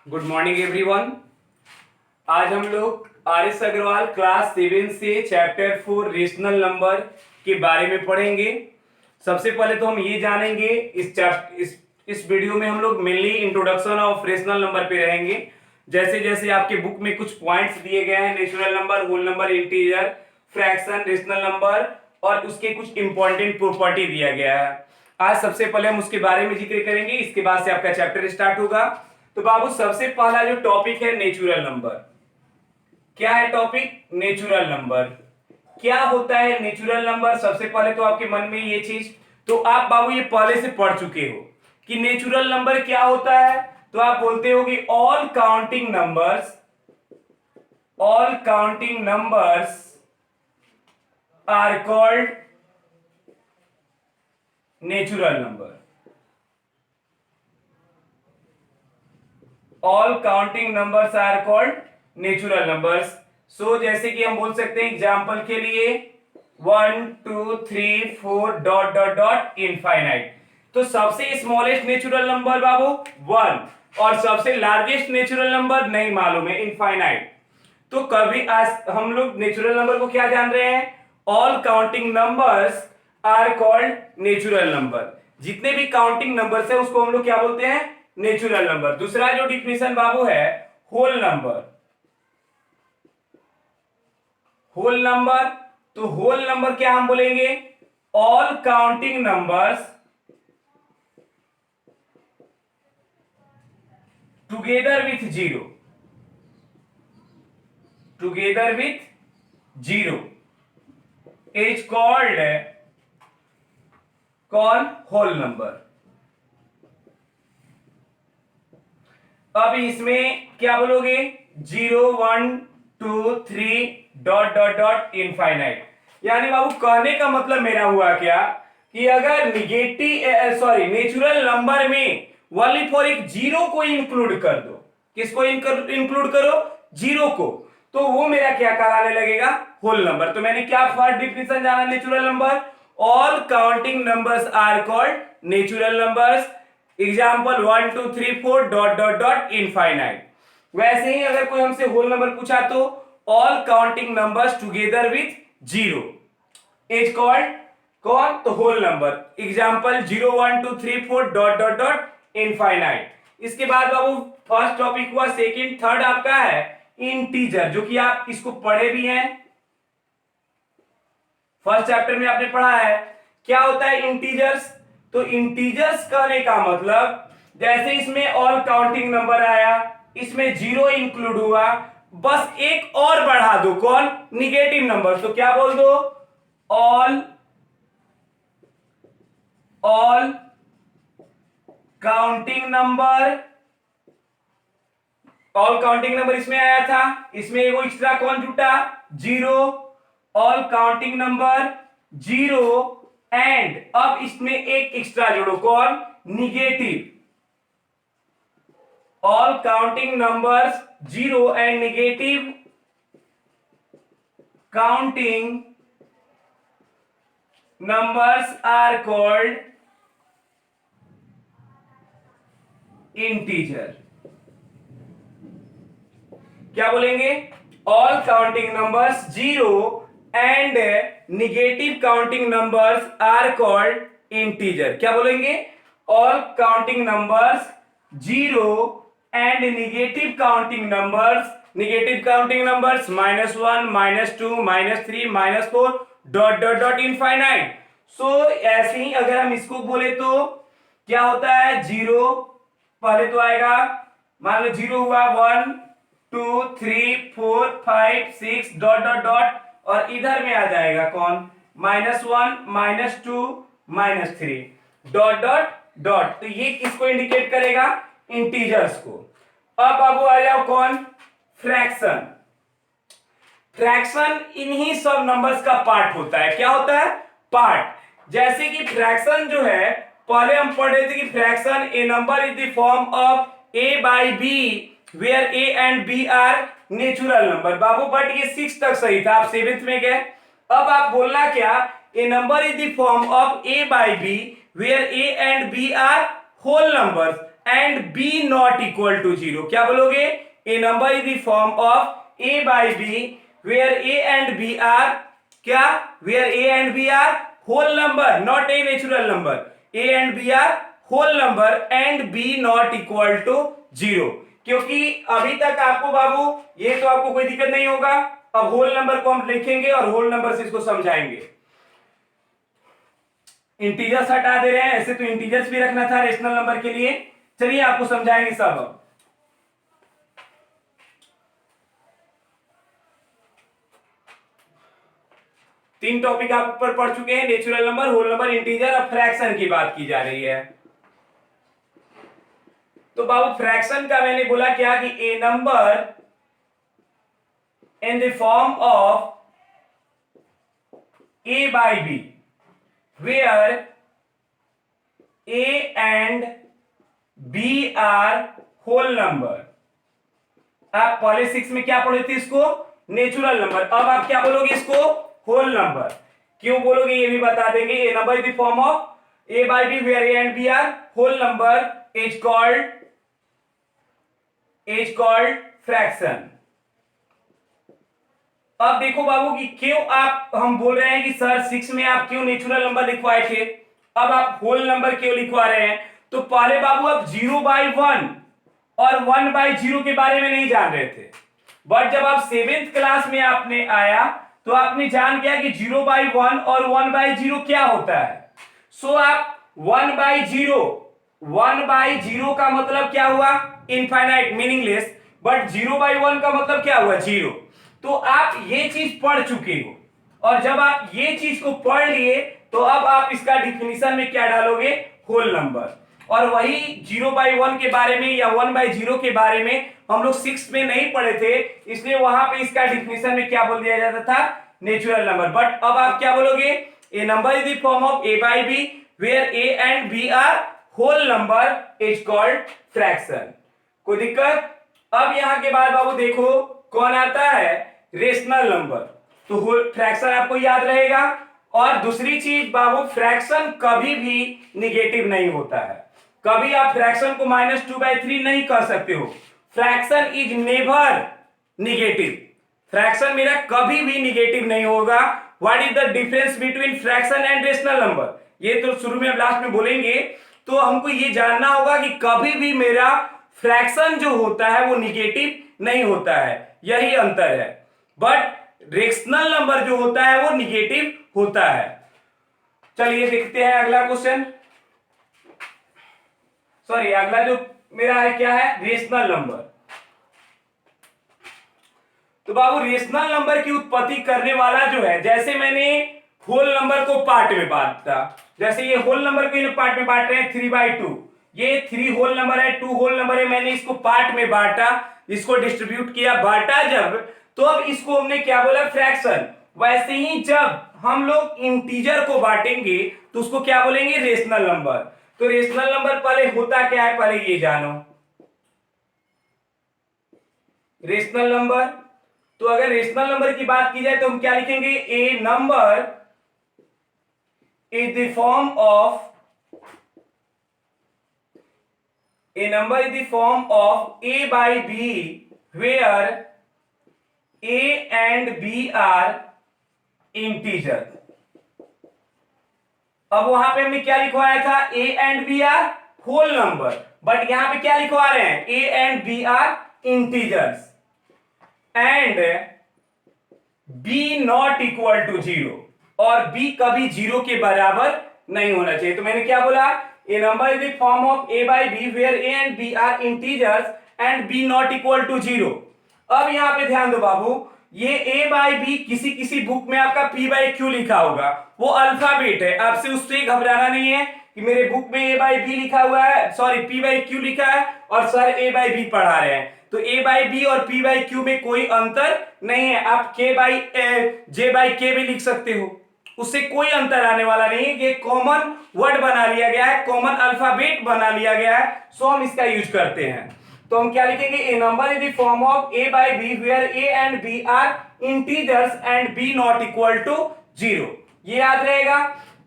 Good morning everyone. आज हम लोग आर एस अग्रवाल क्लास 7 से चैप्टर 4 रेशनल नंबर के बारे में पढ़ेंगे। सबसे पहले तो हम ये जानेंगे इस वीडियो में हम लोग mainly introduction of rational number पे रहेंगे। जैसे जैसे आपके बुक में कुछ पॉइंट्स दिए गए हैं, natural number, whole number, integer, fraction, rational number और उसके कुछ इंपॉर्टेंट प्रॉपर्टी दिया गया है। आज सबसे पहले हम उसके बारे में जिक्र करेंगे, इसके बाद से आपका चैप्टर स्टार्ट होगा। तो बाबू सबसे पहला जो टॉपिक है नेचुरल नंबर। क्या है टॉपिक? Natural number. क्या होता है नेचुरल नंबर? सबसे पहले तो आपके मन में ये चीज, तो आप बाबू ये पहले से पढ़ चुके हो कि नेचुरल नंबर क्या होता है। तो आप बोलते हो कि all counting numbers are called natural number. All counting numbers are called natural numbers. So जैसे कि हम बोल सकते हैं एग्जाम्पल के लिए 1 2 3 4 डॉट डॉट डॉट इनफाइनाइट। तो सबसे स्मॉलेस्ट नेचुरल नंबर बाबू 1 और सबसे लार्जेस्ट नेचुरल नंबर नहीं मालूम है, इनफाइनाइट। तो कभी आज हम लोग नेचुरल नंबर को क्या जान रहे हैं? All counting numbers are called natural number. जितने भी काउंटिंग नंबर्स है उसको हम लोग क्या बोलते हैं? Natural number. दूसरा जो डिफिनेशन बाबू है होल नंबर। होल नंबर, तो होल नंबर क्या हम बोलेंगे? All counting numbers together with zero is called whole number. अब इसमें क्या बोलोगे? 0 1 2 3 डॉट डॉट डॉट इनफाइनाइट। यानी बाबू कहने का मतलब मेरा हुआ क्या कि अगर नेचुरल नंबर में ओनली फॉर एक जीरो को इंक्लूड कर दो। किसको इंक्लूड करो? जीरो को। तो वो मेरा क्या कहलाने लगेगा? Whole number. तो मैंने क्या फर्स्ट डिफिनेशन जाना natural number? All counting numbers are called natural numbers. Example 1 2 3 4 dot dot dot infinite. वैसे ही अगर कोई हमसे होल नंबर पूछा तो all counting numbers together with zero is called कौन? तो whole number. Example 0 1 2 3 4 dot dot dot infinite. इसके बाद बाबू फर्स्ट टॉपिक हुआ, सेकंड थर्ड आपका है इंटीजर, जो कि आप इसको पढ़े भी हैं, फर्स्ट चैप्टर में आपने पढ़ा है। क्या होता है इंटीजर्स? तो इंटीजर्स कहने का मतलब जैसे इसमें ऑल काउंटिंग नंबर आया, इसमें जीरो इंक्लूड हुआ, बस एक और बढ़ा दो, कौन? Negative number. तो क्या बोल दो? All counting number. All counting number इसमें आया था, इसमें एगो एक्स्ट्रा कौन जुटा? Zero. All counting number zero and अब इसमें एक एक्स्ट्रा जोड़ो, कौन? Negative. All counting numbers zero and negative counting numbers are called integer. क्या बोलेंगे? All counting numbers zero and negative counting numbers are called integer. क्या बोलेंगे? All counting numbers zero and negative counting numbers -1 -2 -3 -4 dot dot dot infinite. So ऐसे ही अगर हम इसको बोले तो क्या होता है? जीरो पहले तो आएगा, मान लो जीरो हुआ 1 2 3 4 5 6 डॉट डॉट डॉट और इधर में आ जाएगा कौन? -1 -2 -3 डॉट डॉट डॉट। तो ये किसको इंडिकेट करेगा? इंटीजर्स को। अब बाबू आ जाओ कौन? फ्रैक्शन। फ्रैक्शन इन्हीं सब नंबर्स का पार्ट होता है। क्या होता है? पार्ट। जैसे कि फ्रैक्शन जो है, पहले हम पढ़ रहे थे कि fraction a number is the form of a by b where a and b are natural number. बाबू बट ये 6 तक सही था, आप 7th में गए। अब आप बोलना क्या? A number is the form of a by b where a and b are whole numbers and b not equal to 0. क्या बोलोगे? A number is the form of a by b where a and b are क्या? Where a and b are whole number, not a natural number. a and b are whole number and b not equal to 0. क्योंकि अभी तक आपको बाबू ये तो आपको कोई दिक्कत नहीं होगा। अब होल नंबर को हम लिखेंगे और होल नंबर से इसको समझाएंगे। इंटीजर्स हटा दे रहे हैं, ऐसे तो इंटीजर्स भी रखना था रेशनल नंबर के लिए। चलिए आपको समझाएंगे सब। तीन टॉपिक आप ऊपर पढ़ चुके हैं, natural number, whole number, integer. अब फ्रैक्शन की बात की जा रही है। तो बाबू फ्रैक्शन का मैंने बोला क्या कि a number in the form of a by b where a and b are whole number। आप पहले 6 में क्या पढ़े थे? इसको नेचुरल नंबर। अब आप क्या बोलोगे? इसको होल नंबर। क्यों बोलोगे ये भी बता देंगे। A number is the form of a by b where a and b are whole number is called fraction। अब देखो बाबू कि क्यों आप हम बोल रहे हैं कि सर 6 में आप क्यों नेचुरल नंबर लिखवाए थे, अब आप होल नंबर क्यों लिखवा रहे हैं? तो पहले बाबू आप 0/1 और 1/0 के बारे में नहीं जान रहे थे, बट जब आप 7th क्लास में आपने आया तो आपने जान गया कि 0/1 और 1/0 क्या होता है। सो आप 1/0 का मतलब क्या हुआ? Infinite, meaningless. बट 0/1 का मतलब क्या हुआ? 0। तो आप ये चीज पढ़ चुके हो, और जब आप ये चीज को पढ़ लिए तो अब आप इसका डिफिनीशन में क्या डालोगे? Whole number. और वही 0/1 के बारे में या 1/0 के बारे में हम लोग 6 में नहीं पढ़े थे, इसलिए वहां पे इसका डिफिनीशन में क्या बोल दिया जाता था? Natural number. बट अब आप क्या बोलोगे? A number is the form of a by b where a and b are whole number is called fraction। कोई दिक्कत? अब यहां के बाद बाबू देखो कौन आता है? Rational number. तो फ्रैक्शन आपको याद रहेगा। और दूसरी चीज बाबू, फ्रैक्शन कभी भी निगेटिव नहीं होता है। कभी आप फ्रैक्शन को -2/3 नहीं कर सकते हो। Fraction is never negative. Fraction मेरा कभी भी निगेटिव नहीं होगा। What is the difference between fraction and rational number? ये तो शुरू में लास्ट में बोलेंगे। तो हमको ये जानना होगा कि कभी भी मेरा फ्रैक्शन जो होता है वो निगेटिव नहीं होता है, यही अंतर है। बट रेशनल नंबर जो होता है वो निगेटिव होता है। चलिए देखते हैं अगला क्वेश्चन। सॉरी, अगला जो मेरा है क्या है? Rational number. तो बाबू रेशनल नंबर की उत्पत्ति करने वाला जो है, जैसे मैंने होल नंबर को पार्ट में बांटा, जैसे ये होल नंबर को पार्ट में बांट रहे हैं 3/2, ये 3 होल नंबर है, 2 होल नंबर है, मैंने इसको पार्ट में बांटा, इसको डिस्ट्रीब्यूट किया, बांटा जब, तो अब इसको हमने क्या बोला? फ्रैक्शन। वैसे ही जब हम लोग इंटीजर को बांटेंगे तो उसको क्या बोलेंगे? Rational number. तो रेशनल नंबर पहले होता क्या है, पहले ये जानो। रेशनल नंबर, तो अगर रेशनल नंबर की बात की जाए तो हम क्या लिखेंगे? A number is the form of a by b where a and b are integer। अब वहां पे हमने क्या लिखवाया था? a and b are whole number, but यहां पे क्या लिखवा रहे हैं? a and b are integers and b not equal to 0, और b कभी 0 के बराबर नहीं होना चाहिए। तो मैंने क्या बोला? A number is the form of a by b where a and b are integers and b not equal to 0। अब यहां पे ध्यान दो बाबू, ये a by b किसी किसी बुक में आपका p/q लिखा होगा, वो अल्फाबेट है। आपसे उससे घबराना नहीं है कि मेरे बुक में a by b लिखा हुआ है, सॉरी p/q लिखा है और सर a by b पढ़ा रहे हैं। तो a by b और p/q में कोई अंतर नहीं है। आप j/k भी लिख सकते हो, उससे कोई अंतर आने वाला नहीं है। ये कॉमन वर्ड बना लिया गया है, कॉमन अल्फाबेट बना लिया गया है, सो हम इसका यूज करते हैं। तो हम क्या लिखेंगे? A number is the form of a by b where a and b are integers and b not equal to 0। ये याद रहेगा।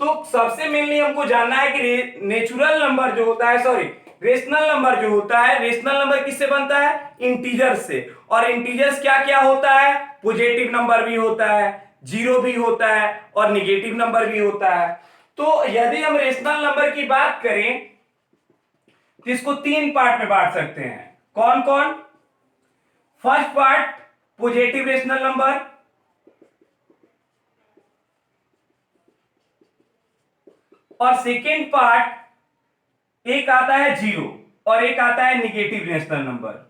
तो सबसे मेनली हमको जानना है कि नेचुरल नंबर जो होता है, सॉरी रेशनल नंबर जो होता है, रेशनल नंबर किससे बनता है? इंटीजर्स से। और इंटीजर्स क्या क्या होता है? पॉजिटिव नंबर भी होता है, जीरो भी होता है और निगेटिव नंबर भी होता है। तो यदि हम रेशनल नंबर की बात करें तो इसको तीन पार्ट में बांट सकते हैं। कौन कौन? First part positive rational number, और सेकेंड पार्ट एक आता है जीरो और एक आता है निगेटिव रेशनल नंबर।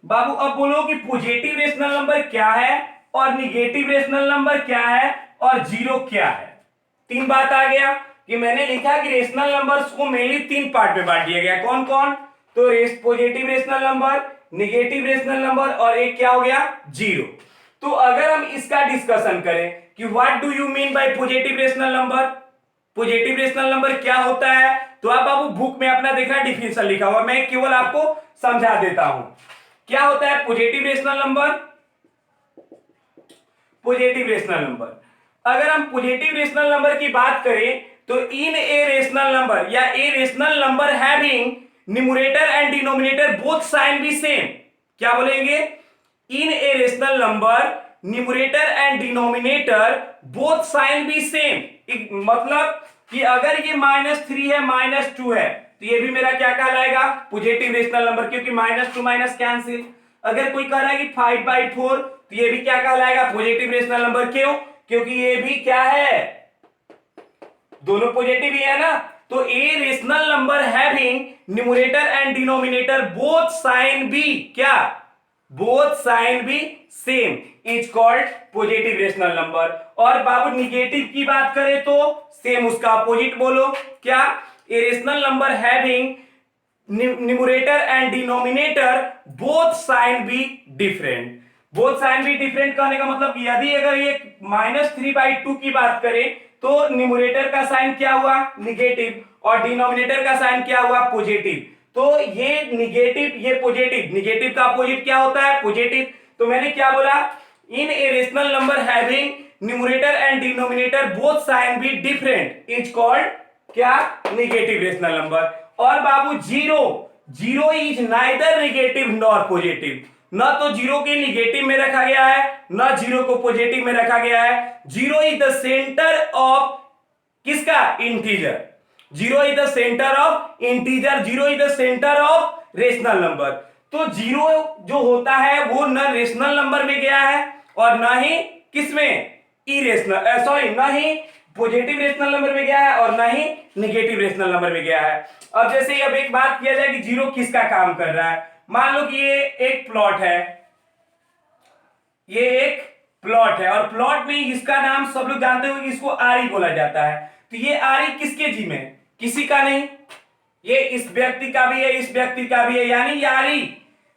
बाबू अब बोलो कि पॉजिटिव रेशनल नंबर क्या है और निगेटिव रेशनल नंबर क्या है और जीरो क्या है। तीन बात आ गया कि मैंने लिखा कि रेशनल नंबर्स को मेनली तीन पार्ट में बांट दिया गया। कौन कौन? तो positive rational number, negative rational number और एक क्या हो गया? जीरो। तो अगर हम इसका डिस्कशन करें कि what do you mean by positive rational number, positive rational number क्या होता है, तो आप बाबू बुक में अपना देखना डिफिनेशन लिखा हुआ, मैं केवल आपको समझा देता हूं। क्या होता है positive rational number? Positive rational number, अगर हम पॉजिटिव रेशनल नंबर की बात करें तो इन ए रेशनल नंबर या a rational number having numerator and denominator both sign be same. क्या बोलेंगे? In a rational number numerator and denominator both sign be same. मतलब कि अगर ये -3 है, -2 है, तो ये भी मेरा क्या कहलाएगा? पॉजिटिव रेशनल नंबर, क्योंकि -2 माइनस कैंसिल। अगर कोई कह रहा है कि 5/4, तो ये भी क्या कहलाएगा? Positive rational number. क्यों? क्योंकि ये भी क्या है? दोनों पॉजिटिव ही है ना। तो a rational number having numerator and denominator both sign be, क्या? Both sign be same is called positive rational number. और बाबू निगेटिव की बात करें तो सेम उसका अपोजिट बोलो। क्या? A rational number having numerator and denominator both sign be different. Both sign be different कहने का मतलब यदि अगर ये -3/2 की बात करें तो न्यूमरेटर का साइन क्या हुआ? निगेटिव, और डिनोमिनेटर का साइन क्या हुआ? पॉजिटिव। तो ये निगेटिव, ये पॉजिटिव, निगेटिव का अपोजिट क्या होता है? पॉजिटिव। तो मैंने क्या बोला? In a rational number having numerator and denominator both sign be different is called क्या? Negative rational number. और बाबू zero, zero is neither negative nor positive. न तो जीरो के निगेटिव में रखा गया है, न जीरो को पॉजिटिव में रखा गया है। Zero is the centre of किसका? Integer. Zero is the centre of integer, zero is the centre of rational number. तो जीरो जो होता है वो न रेशनल नंबर में गया है और न ही किसमें? इरेशनल, सॉरी, न ही पॉजिटिव रेशनल नंबर में गया है और ना ही निगेटिव रेशनल नंबर में गया है। अब जैसे अब एक बात किया जाए कि जीरो किसका काम कर रहा है। मान लो कि ये एक प्लॉट है, ये एक प्लॉट है और प्लॉट में इसका नाम सब लोग जानते हो कि इसको आरी बोला जाता है। तो ये आरी किसके जी में? किसी का नहीं। ये इस व्यक्ति का भी है, इस व्यक्ति का भी है, यानी ये आरी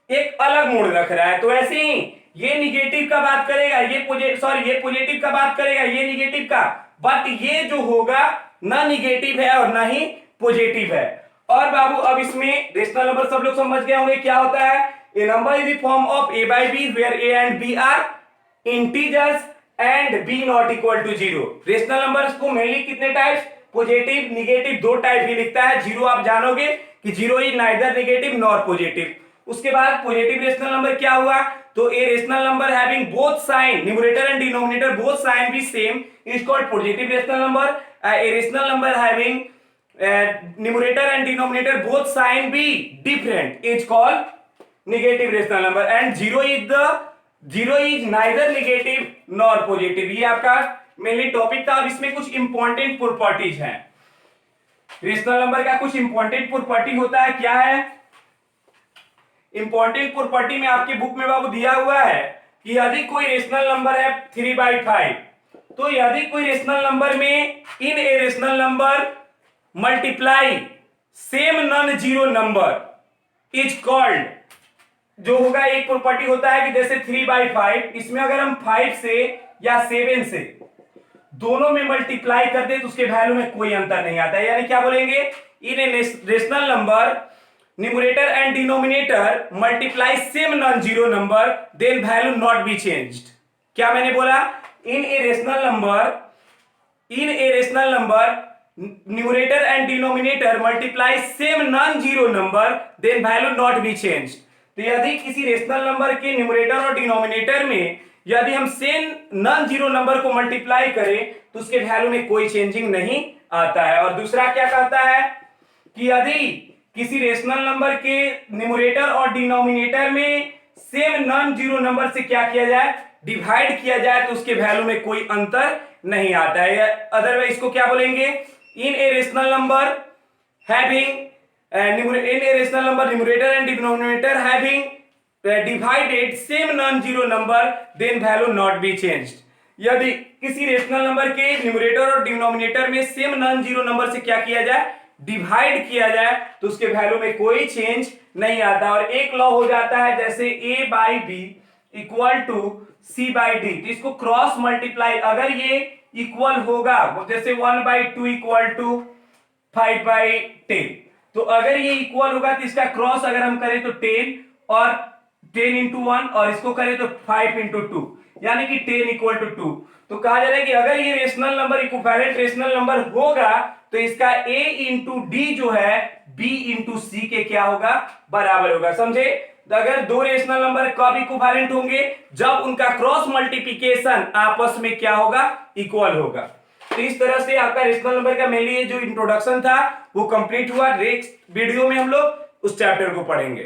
एक अलग मोड़ रख रहा है। तो ऐसे ही ये निगेटिव का बात करेगा, ये पॉजिटिव का बात करेगा, ये निगेटिव का। बट ये जो होगा ना निगेटिव है और ना ही पॉजिटिव है। और बाबू अब इसमें रेशनल नंबर सब लोग समझ गए होंगे क्या होता है। A number is the form of a by b where a and b are integers and b not equal to 0। Rational numbers को मेनली कितने टाइप्स? पॉजिटिव, निगेटिव, दो टाइप ही लिखता है। जीरो आप जानोगे कि zero is neither negative nor positive. उसके बाद पॉजिटिव रेशनल नंबर क्या हुआ? तो a rational number having both sign, numerator and denominator both sign be same is called positive rational number. A rational number having numerator and denominator both sign be different is called negative rational number, and zero is neither negative nor positive। ये आपका mainly topic था। अब इसमें कुछ important properties हैं। Rational number का कुछ important property होता है। क्या है इंपॉर्टेंट प्रॉपर्टी? में आपके बुक में बाबू दिया हुआ है कि यदि कोई रेशनल नंबर है 3/5, तो यदि कोई रेशनल नंबर में in a rational number multiply same non zero number is called, जो होगा एक प्रॉपर्टी होता है कि जैसे 3/5, इसमें अगर हम 5 से या 7 से दोनों में मल्टीप्लाई कर दे तो उसके वैल्यू में कोई अंतर नहीं आता है। यानी क्या बोलेंगे? In a rational number numerator and denominator multiply same non zero number then value not be changed. क्या मैंने बोला? In a rational number numerator and denominator multiply same non zero number then value not be change. तो यदि किसी rational number के numerator और denominator में यदि हम सेम नॉन जीरो नंबर को मल्टीप्लाई करें तो उसके वैल्यू में कोई चेंजिंग नहीं आता है। और दूसरा क्या कहता है कि यदि किसी रेशनल नंबर के न्यूमरेटर और डिनोमिनेटर में सेम नॉन जीरो नंबर से क्या किया जाए, डिवाइड किया जाए, तो उसके वैल्यू में कोई अंतर नहीं आता है। अदरवाइज इसको क्या बोलेंगे? In a rational number having in a rational number numerator and denominator having divided same non-zero number then value not be changed। यदि किसी रेशनल नंबर के न्यूमरेटर और डिनोमिनेटर में सेम नॉन जीरो नंबर से क्या किया जाए, डिवाइड किया जाए, तो उसके वैल्यू में कोई चेंज नहीं आता। और एक लॉ हो जाता है जैसे a by b equal to c by d. तो इसको क्रॉस मल्टीप्लाई अगर ये इक्वल होगा, जैसे 1/2 इक्वल टू 5/10, तो अगर ये इक्वल होगा तो इसका क्रॉस अगर हम करें तो 10 और 10 इंटू 1 और इसको करें तो 5 इंटू 2 यानी कि 10 इक्वल टू 2। तो कहा जा रहा है कि अगर ये rational number equivalent rational number होगा तो इसका a इंटू डी जो है b इंटू सी के क्या होगा, बराबर होगा। समझे? तो अगर दो रेशनल नंबर कब इक्विवेलेंट होंगे? जब उनका क्रॉस मल्टीप्लिकेशन आपस में क्या होगा, इक्वल होगा। तो इस तरह से आपका रेशनल नंबर का मेनली जो इंट्रोडक्शन था वो कंप्लीट हुआ। नेक्स्ट वीडियो में हम लोग उस चैप्टर को पढ़ेंगे।